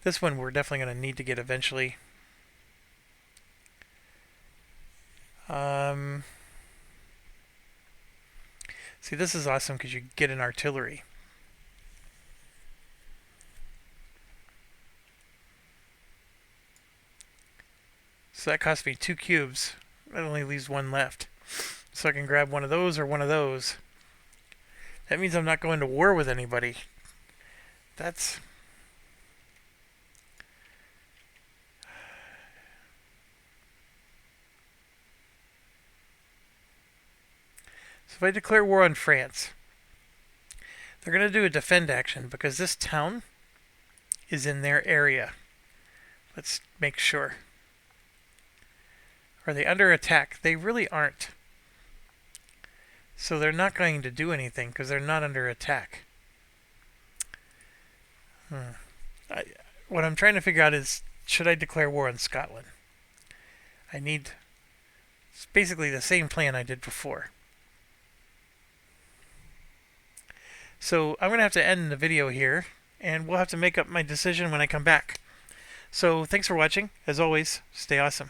This one we're definitely going to need to get eventually. See, this is awesome because you get an artillery. So that cost me 2 cubes. That only leaves 1 left. So I can grab one of those or one of those. That means I'm not going to war with anybody. That's... So if I declare war on France, they're going to do a defend action because this town is in their area. Let's make sure. Are they under attack? They really aren't. So they're not going to do anything because they're not under attack. What I'm trying to figure out is, should I declare war on Scotland? It's basically the same plan I did before. So I'm going to have to end the video here, and we'll have to make up my decision when I come back. So thanks for watching. As always, stay awesome.